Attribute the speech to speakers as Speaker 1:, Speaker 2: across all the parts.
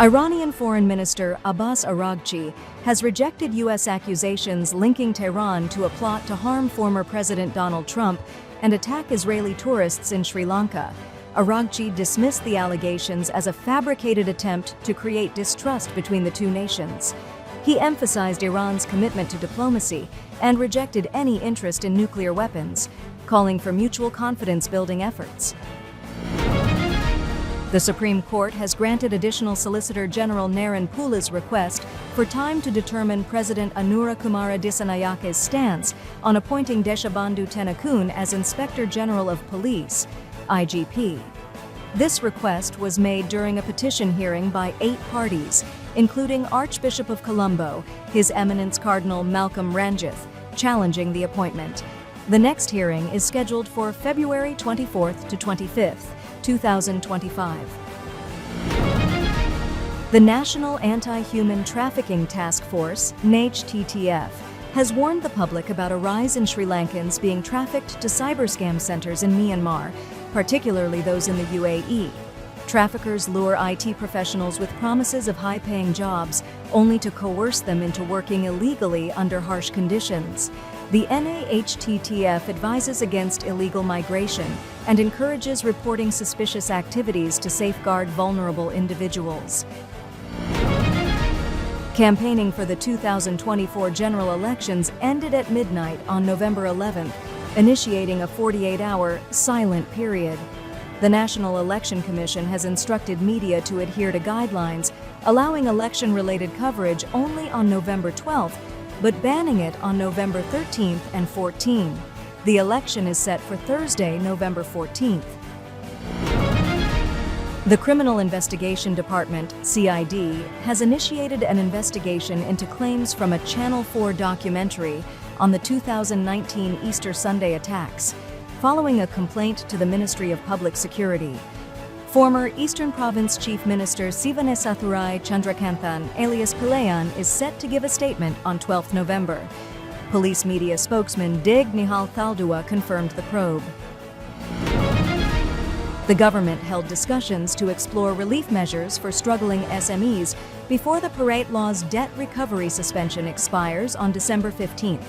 Speaker 1: Iranian Foreign Minister Abbas Araghchi has rejected U.S. accusations linking Tehran to a plot to harm former President Donald Trump and attack Israeli tourists in Sri Lanka. Araghchi dismissed the allegations as a fabricated attempt to create distrust between the two nations. He emphasized Iran's commitment to diplomacy and rejected any interest in nuclear weapons, calling for mutual confidence-building efforts. The Supreme Court has granted additional Solicitor General Naren Pula's request for time to determine President Anura Kumara Disanayake's stance on appointing Deshabandhu Tennakoon as Inspector General of Police, IGP. This request was made during a petition hearing by 8 parties, including Archbishop of Colombo, His Eminence Cardinal Malcolm Ranjith, challenging the appointment. The next hearing is scheduled for February 24th to 25th, 2025. The National Anti-Human Trafficking Task Force, NATTF, has warned the public about a rise in Sri Lankans being trafficked to cyberscam centers in Myanmar, particularly those in the UAE. Traffickers lure IT professionals with promises of high-paying jobs, only to coerce them into working illegally under harsh conditions. The NATTF advises against illegal migration and encourages reporting suspicious activities to safeguard vulnerable individuals. Campaigning for the 2024 general elections ended at midnight on November 11th, initiating a 48-hour silent period. The National Election Commission has instructed media to adhere to guidelines, allowing election-related coverage only on November 12th, but banning it on November 13th and 14th. The election is set for Thursday, November 14th. The Criminal Investigation Department, CID, has initiated an investigation into claims from a Channel 4 documentary on the 2019 Easter Sunday attacks, following a complaint to the Ministry of Public Security. Former Eastern Province Chief Minister Sivanesathurai Chandrakanthan, alias Pillayan, is set to give a statement on 12 November. Police media spokesman Dig Nihal Thaldua confirmed the probe. The government held discussions to explore relief measures for struggling SMEs before the Parate Law's debt recovery suspension expires on December 15th.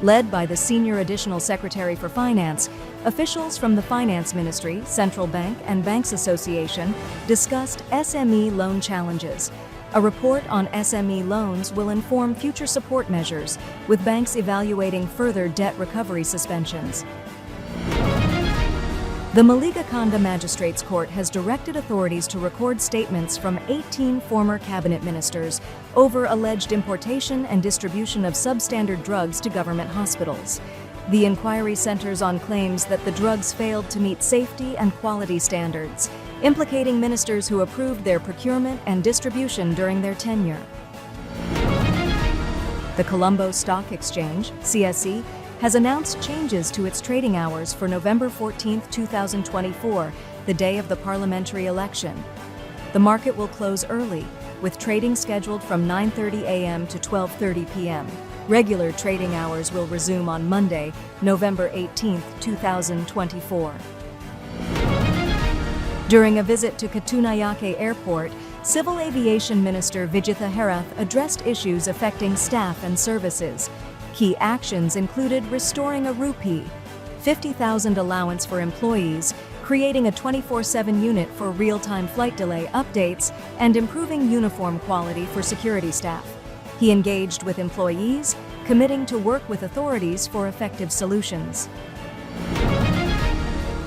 Speaker 1: Led by the Senior Additional Secretary for Finance, officials from the Finance Ministry, Central Bank, and Banks Association discussed SME loan challenges. A report on SME loans will inform future support measures, with banks evaluating further debt recovery suspensions. The Maligakanda Magistrates Court has directed authorities to record statements from 18 former cabinet ministers over alleged importation and distribution of substandard drugs to government hospitals. The inquiry centers on claims that the drugs failed to meet safety and quality standards, implicating ministers who approved their procurement and distribution during their tenure. The Colombo Stock Exchange, CSE, has announced changes to its trading hours for November 14, 2024, the day of the parliamentary election. The market will close early, with trading scheduled from 9:30 a.m. to 12:30 p.m. Regular trading hours will resume on Monday, November 18, 2024. During a visit to Katunayake Airport, Civil Aviation Minister Vijitha Herath addressed issues affecting staff and services. Key actions included restoring a rupee, 50,000 allowance for employees, creating a 24/7 unit for real-time flight delay updates, and improving uniform quality for security staff. He engaged with employees, committing to work with authorities for effective solutions.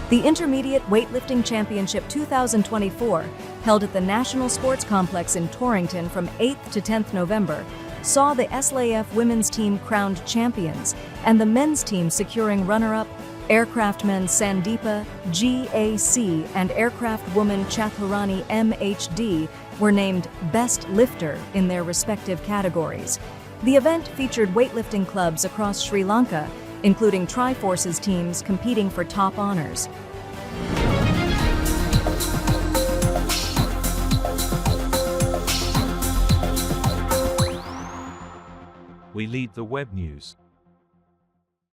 Speaker 1: The Intermediate Weightlifting Championship 2024, held at the National Sports Complex in Torrington from 8th to 10th November, saw the SLAF women's team crowned champions and the men's team securing runner-up. Aircraftman Sandeepa GAC and aircraft woman Chathurani MHD were named Best Lifter in their respective categories. The event featured weightlifting clubs across Sri Lanka, including Triforces teams competing for top honors.
Speaker 2: We lead the web news.